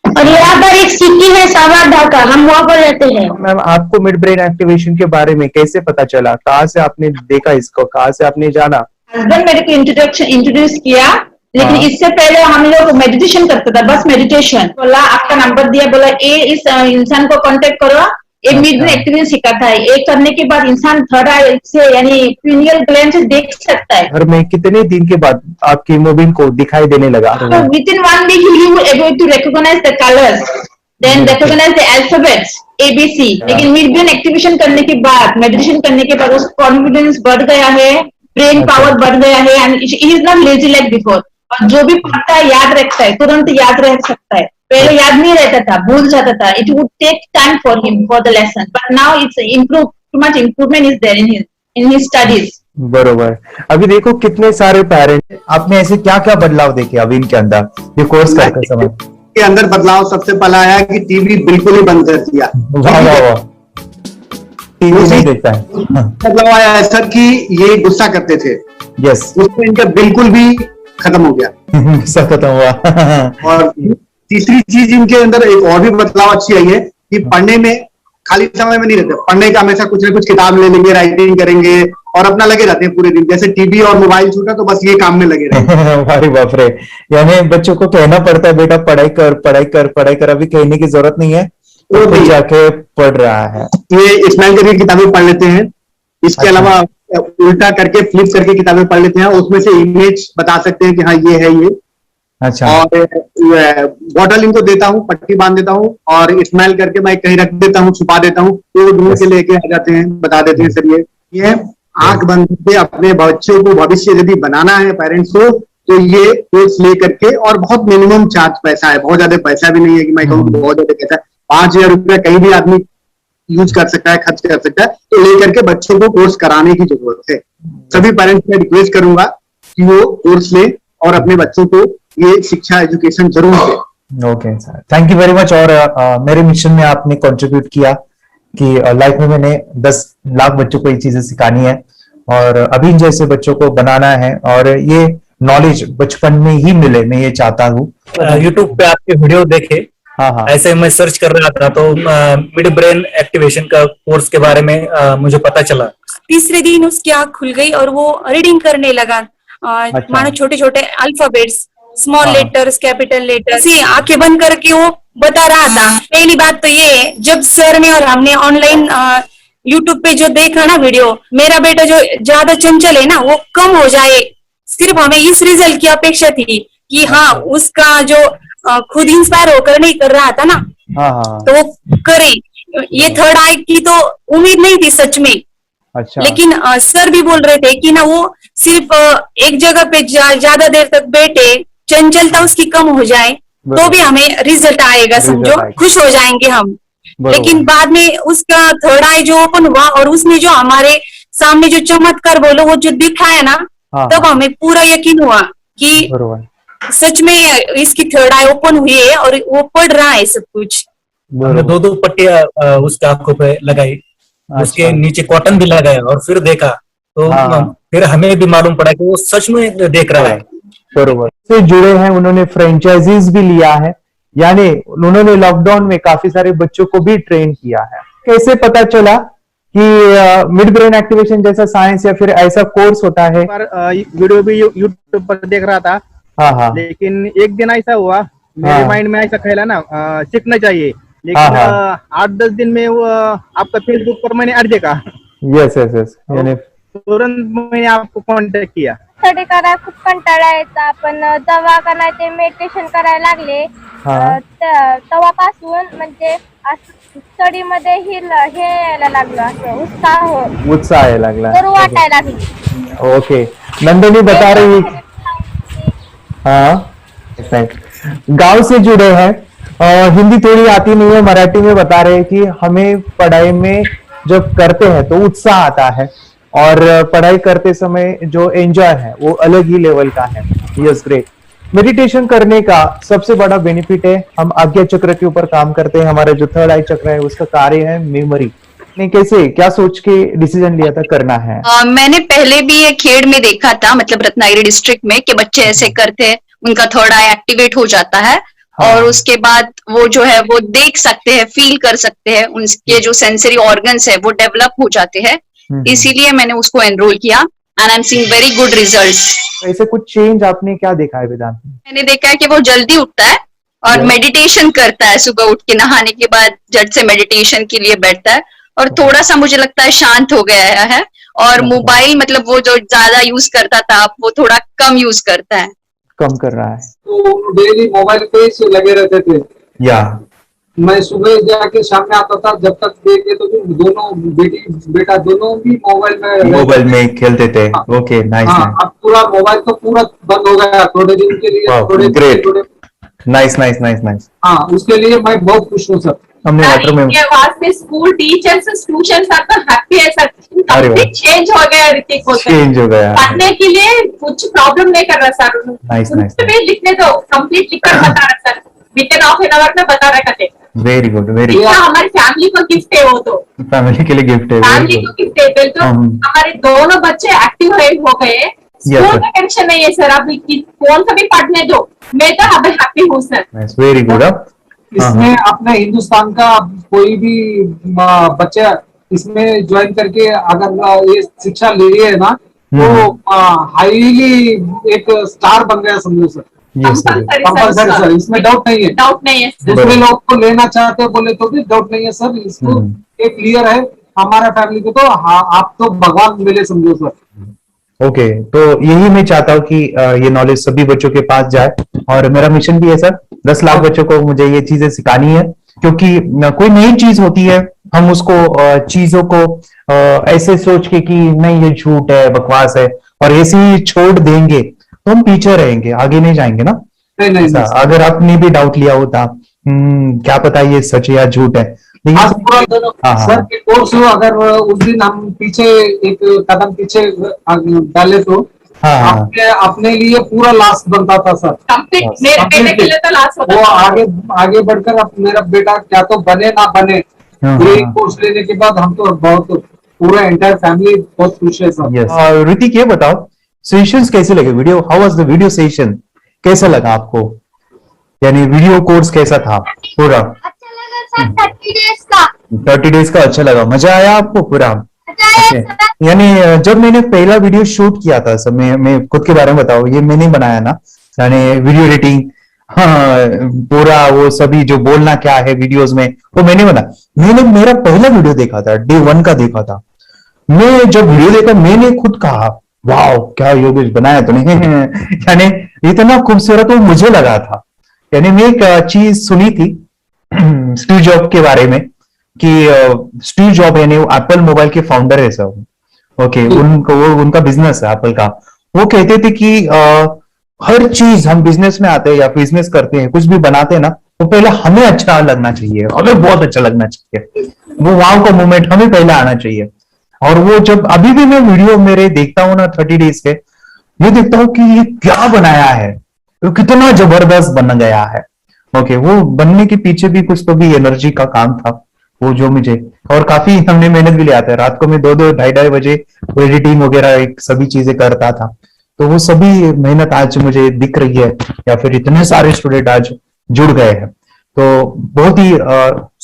और यहाँ पर एक सिटी है सावर ढाका, हम वहाँ पर रहते हैं। मैम, आपको मिड ब्रेन एक्टिवेशन के बारे में कैसे पता चला? कहाँ से आपने देखा इसको? कहाँ से आपने जाना? हस्बैंड मेरे को इंट्रोड्यूस किया, लेकिन इससे पहले हम लोग मेडिटेशन करते थे, बस मेडिटेशन। बोला आपका नंबर दिया, बोला ये इस इंसान को कांटेक्ट करो, ये मिड ब्रेन एक्टिवेशन सिखाता है। ये करने के बाद इंसान थर्ड आई से यानी पिनियल ग्लैंड से देख सकता है। घर में कितने दिन के बाद आपकी हीमोग्लोबिन को दिखाई देने लगा? So within 1 week he will able to recognize the colors, then recognize the alphabets ABC। लेकिन मिड ब्रेन एक्टिवेशन करने के बाद, मेडिटेशन करने के बाद उसका कॉन्फिडेंस बढ़ गया है, ब्रेन पावर बढ़ गया है, and he is not lazy like before. और जो भी पढ़ता है याद रखता है, तुरंत याद रह सकता है। पहले याद नहीं रहता था, भूल जाता था। It would take time for him for the lesson, but now it's improve, too much improvement is there in his studies. बरोबर। अभी देखो कितने सारे पेरेंट्स, आपने ऐसे क्या क्या बदलाव देखे अभी इनके अंदर ये कोर्स करते समय? के अंदर बदलाव सबसे पहला आया कि टीवी बिल्कुल ही बंद कर दिया। वाह वाह वाह, टीवी नहीं देखता है। बदलाव आया ऐसा कि ये गुस्सा करते थे। यस, उसमें इनका बिल्कुल भी खत्म हो गया। गुस्सा खत्म हुआ। और तीसरी चीज इनके अंदर एक और भी बदलाव अच्छी आई है कि पढ़ने में खाली समय में नहीं रहते, पढ़ने का हमेशा कुछ ना कुछ किताब ले लेंगे, राइटिंग करेंगे और अपना लगे रहते हैं पूरे दिन। जैसे टीवी और मोबाइल छूटा तो बस ये काम में लगे रहते। अरे बाप रे, यानी बच्चों को कहना पड़ता है बेटा पढ़ाई कर पढ़ाई कर पढ़ाई कर, अभी कहने की जरूरत नहीं है, वो तो जाके पढ़ रहा है। ये स्माइल करके किताबें पढ़ लेते हैं। इसके अलावा उल्टा करके, फ्लिप करके किताबें पढ़ लेते हैं, उसमें से इमेज बता सकते हैं कि हाँ ये है ये। अच्छा। और बॉटल इनको देता हूँ, पट्टी बांध देता हूँ और स्माइल करके मैं कहीं रख देता हूँ, छुपा देता हूँ, तो ढूंढ के लेके आ जाते हैं, बता देते हैं सर ये आंख बंद करके अपने बच्चों को भविष्य यदि बनाना है पेरेंट्स को, तो ये कोर्स ले करके, और बहुत मिनिमम चार्ज पैसा है, बहुत ज्यादा पैसा भी नहीं है कि मैं कहूँ बहुत ज्यादा पैसा है। 5,000 रुपया कहीं भी आदमी यूज कर सकता है, खर्च कर सकता है, तो लेकर के बच्चों को कोर्स कराने की जरूरत है। सभी पेरेंट्स में रिक्वेस्ट करूंगा कि वो कोर्स ले और अपने बच्चों को ये शिक्षा एजुकेशन जरूर दे। Okay sir, thank you very much. और मेरे मिशन में आपने कंट्रीब्यूट किया कि लाइफ में मैंने 10 लाख बच्चों को ये चीजें सिखानी है और अभी जैसे बच्चों को बनाना है, और ये नॉलेज बचपन में ही मिले, मैं ये चाहता हूँ। यूट्यूब पे आपके वीडियो देखे, हाँ, ऐसे मैं सर्च कर रहा था तो मिड ब्रेन एक्टिवेशन का कोर्स के बारे में मुझे पता चला। तीसरे दिन उसकी आंख खुल गई और वो रीडिंग करने लगा। मानो छोटे छोटे alphabets, small letters, capital letters, आंखें बंद करके वो बता रहा था। पहली बात तो ये, जब सर ने और हमने ऑनलाइन यूट्यूब पे जो देखा ना वीडियो, मेरा बेटा जो ज्यादा चंचल है ना वो कम हो जाए, सिर्फ हमें इस रिजल्ट की अपेक्षा थी कि हाँ उसका जो खुद इंस्पायर होकर नहीं कर रहा था ना, तो वो करे। ये थर्ड आई की तो उम्मीद नहीं थी सच में। अच्छा। लेकिन सर भी बोल रहे थे कि ना वो सिर्फ एक जगह पे ज्यादा देर तक बैठे, चंचलता उसकी कम हो जाए तो भी हमें रिजल्ट आएगा, समझो खुश हो जाएंगे हम। लेकिन बाद में उसका थर्ड आई जो ओपन हुआ और उसने जो हमारे सामने जो चमत्कार बोलो वो जो दिखाया ना, तब हमें पूरा यकीन हुआ कि सच में इसकी थर्ड आई ओपन हुई है और वो पढ़ रहा है सब कुछ। हमने 2 पट्टियां उसके आंखों पे लगाई, उसके नीचे कॉटन भी लगाया और फिर देखा तो फिर हमें भी मालूम पड़ा कि वो सच में देख रहा है। बरोबर से जुड़े हैं, उन्होंने फ्रेंचाइजीज भी लिया है, यानी उन्होंने लॉकडाउन में काफी सारे बच्चों को भी ट्रेन किया है। कैसे पता चला कि मिड ब्रेन एक्टिवेशन जैसा साइंस या फिर ऐसा कोर्स होता है? वीडियो भी यूट्यूब पर देख रहा था। हाँ। लेकिन एक दिन ऐसा हुआ मेरे माइंड में ऐसा खेला ना, सीखना चाहिए, लेकिन 8-10 दिन में वो आपका फेसबुक पर मैंने अर्ज देखा। यस यस यस, यानी तुरंत मैंने आपको कॉन्टॅक्ट किया। स्टडी करायला खूप कंटाळा यायचा, पण जेव्हा का नाही ते मेडिटेशन करायला लागले तेव्हापासून म्हणजे स्टडी मध्ये हे यायला लागलं, असं उत्साह यायला लागला, बरं वाटायला लागली। ओके, नंदिनी बता रही, हाँ गांव से जुड़े हैं, हिंदी थोड़ी आती नहीं है, मराठी में बता रहे हैं कि हमें पढ़ाई में जब करते हैं तो उत्साह आता है और पढ़ाई करते समय जो एंजॉय है वो अलग ही लेवल का है। Yes, great. मेडिटेशन करने का सबसे बड़ा बेनिफिट है, हम आज्ञा चक्र के ऊपर काम करते हैं, हमारा जो थर्ड आई चक्र है उसका कार्य है मेमोरी। ने कैसे क्या सोच के डिसीजन लिया था करना है? मैंने पहले भी ये खेड़ में देखा था, मतलब रत्नागिरी डिस्ट्रिक्ट में, कि बच्चे ऐसे करते हैं, उनका थर्ड आई एक्टिवेट हो जाता है। और उसके बाद वो जो है वो देख सकते हैं, फील कर सकते हैं, उनके जो सेंसरी ऑर्गन्स है वो डेवलप हो जाते हैं। इसीलिए मैंने उसको एनरोल किया and I am seeing very good results. ऐसे कुछ चेंज आपने क्या देखा है वेदांत? मैंने देखा है कि वो जल्दी उठता है और मेडिटेशन करता है, सुबह उठ के नहाने के बाद झट से मेडिटेशन के लिए बैठता है और थोड़ा सा मुझे लगता है शांत हो गया है। और मोबाइल मतलब वो जो ज्यादा यूज करता था वो थोड़ा कम यूज करता है, कम कर रहा है। तो डेली मोबाइल पे ही लगे रहते थे। या मैं सुबह जाके शाम में आता था, जब तक देखे तो दोनों बेटा दोनों भी मोबाइल में खेलते थे। Okay, nice. अब पूरा मोबाइल तो पूरा बंद हो गया थोड़े दिन के लिए। Great, nice nice nice nice. हाँ, उसके लिए मैं बहुत खुश हूँ सर। हमने लेटर में वास्ते स्कूल टीचर्स ट्यूशन सब हैप्पी है सर, कंप्लीट चेंज हो गया ऋतिक को, चेंज हो गया, पढ़ने के लिए कुछ प्रॉब्लम नहीं कर रहा सर। Nice nice. लिखने दो, कंप्लीट लिखकर बता रहा sir, with half an hour में बता रहा करते। Very good, very good. हमारी फैमिली को गिफ्ट है, वो तो फैमिली के लिए गिफ्ट है, फैमिली को गिफ्ट है। तो हमारे दोनों बच्चे एक्टिव हो गए, स्कूल का टेंशन नहीं है सर, अभी कौन सा भी पढ़ने दो, मैं तो अभी हैप्पी हूँ सर। Very good. इसमें अपने हिंदुस्तान का कोई भी बच्चा इसमें ज्वाइन करके अगर ये शिक्षा ले है ना, तो हाईली एक स्टार बन गया समझो सर। कंपल्सरी सर, इसमें डाउट नहीं है, डाउट नहीं है। दूसरे लोग को लेना चाहते हैं बोले तो भी डाउट नहीं है सर, इसको एक क्लियर है हमारा फैमिली को। तो आप तो भगवान मिले समझो सर। ओके, तो यही मैं चाहता हूँ कि ये नॉलेज सभी बच्चों के पास जाए और मेरा मिशन भी है सर, 10 लाख बच्चों को मुझे ये चीजें सिखानी है, क्योंकि कोई नई चीज होती है हम उसको चीजों को ऐसे सोच के कि नहीं ये झूठ है, बकवास है और ऐसे ही छोड़ देंगे तो हम पीछे रहेंगे, आगे नहीं जाएंगे ना। नहीं, अगर आपने भी डाउट लिया होता क्या पता ये सच या झूठ है, सर के कोर्स हो, अगर उस दिन हम पीछे एक कदम पीछे डाले तो अपने लिए पूरा लास्ट बनता था सर। मेरे बेटे के लिए तो लास्ट होता वो आगे बढ़कर अब मेरा बेटा क्या तो बने ना बने, ये कोर्स लेने के बाद हम तो बहुत पूरा एंटायर फैमिली बहुत खुश है सर। ऋतिक ये बताओ सेशंस कैसे लगे, video how was the video session, कैसा लगा आपको, यानी वीडियो कोर्स कैसा था पूरा? 30 डेज का अच्छा लगा, मजा आया आपको पूरा? यानी जब मैंने पहला वीडियो शूट किया था सब, मैं खुद के बारे में बताऊं, ये मैंने बनाया ना, यानी वीडियो एडिटिंग हाँ, पूरा वो सभी जो बोलना क्या है वीडियोस में वो मैंने मैंने मेरा पहला वीडियो देखा था, डे 1 का देखा था। मैं जब वीडियो देखा मैंने खुद कहा वाह क्या योगेश बनाया तूने यानी इतना खूबसूरत वो मुझे लगा था। यानी मैं एक चीज सुनी थी स्टीव जॉब के बारे में कि स्टीव जॉब यानी वो एप्पल मोबाइल के फाउंडर है सब, ओके, उनका बिजनेस है एप्पल का। वो कहते थे कि हर चीज हम बिजनेस में आते हैं या बिजनेस करते हैं, कुछ भी बनाते हैं ना, तो पहले हमें अच्छा लगना चाहिए, हमें बहुत अच्छा लगना चाहिए, वो वाव का मोमेंट हमें पहले आना चाहिए। और वो जब अभी भी मैं वीडियो मेरे देखता हूँ ना 30 डेज के, ये देखता हूँ कि ये क्या बनाया है, तो कितना जबरदस्त बन गया है। ओके, वो बनने के पीछे भी कुछ तो भी एनर्जी का काम था वो जो मुझे, और काफी हमने मेहनत भी लिया था। रात को मैं 2-2 ढाई बजे एडिटिंग वगैरह सभी चीजें करता था। तो वो सभी मेहनत आज मुझे दिख रही है, या फिर इतने सारे स्टूडेंट आज जुड़ गए हैं। तो बहुत ही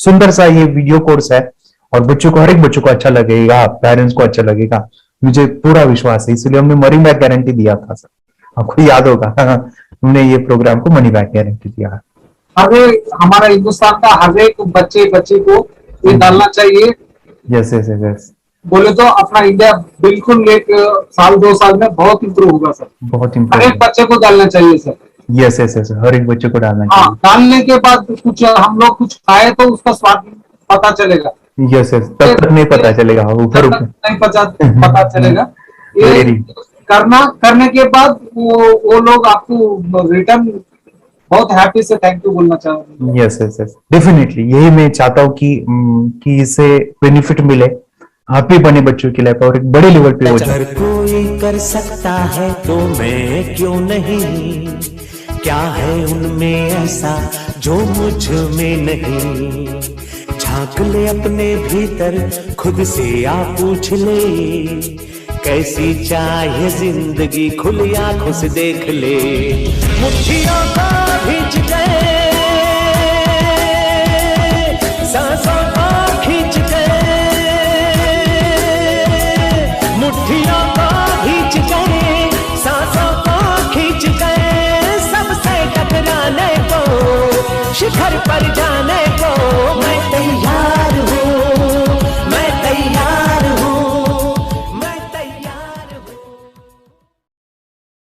सुंदर सा ये वीडियो कोर्स है और बच्चों को, हर एक बच्चों को अच्छा लगेगा, पेरेंट्स को अच्छा लगेगा, मुझे पूरा विश्वास है। इसलिए हमने मनी बैक गारंटी दिया था सर, आपको याद होगा हमने ये प्रोग्राम को मनी बैक गारंटी दिया है। हमारा हिंदुस्तान का हर एक बच्चे को ये डालना चाहिए। यस यस यस, बोले तो अपना इंडिया बिल्कुल 1 साल 2 साल में बहुत इम्प्रूव होगा सर, बहुत हर इम्प्रूव। एक बच्चे को डालना चाहिए सर। यस यस यस, हर एक बच्चे को डालना हाँ, डालने के बाद कुछ हम लोग कुछ खाए तो उसका स्वाद पता चलेगा। यस यस, तब तक नहीं पता चलेगा, ऊपर नहीं पता चलेगा। ये करने के बाद वो लोग आपको रिटर्न बहुत हैप्पी से थैंक यू बोलना चाहूंगा। यस यस यस, डेफिनेटली यही मैं चाहता हूँ कि इससे बेनिफिट मिले, हैप्पी बने बच्चों की लाइफ और एक बड़े लेवल पे हो जाए। अगर कोई कर सकता है तो मैं क्यों नहीं, क्या है उनमें ऐसा जो मुझ में नहीं। झांक ले अपने भीतर खुद से आ पूछ ले, कैसी चाहे जिंदगी खुली आंखों से देख ले। मुट्ठियों को खींच के, सांसों को खींच के, मुट्ठियों को खींच के, सांसों को खींच के, सबसे टकराने को, शिखर पर जाने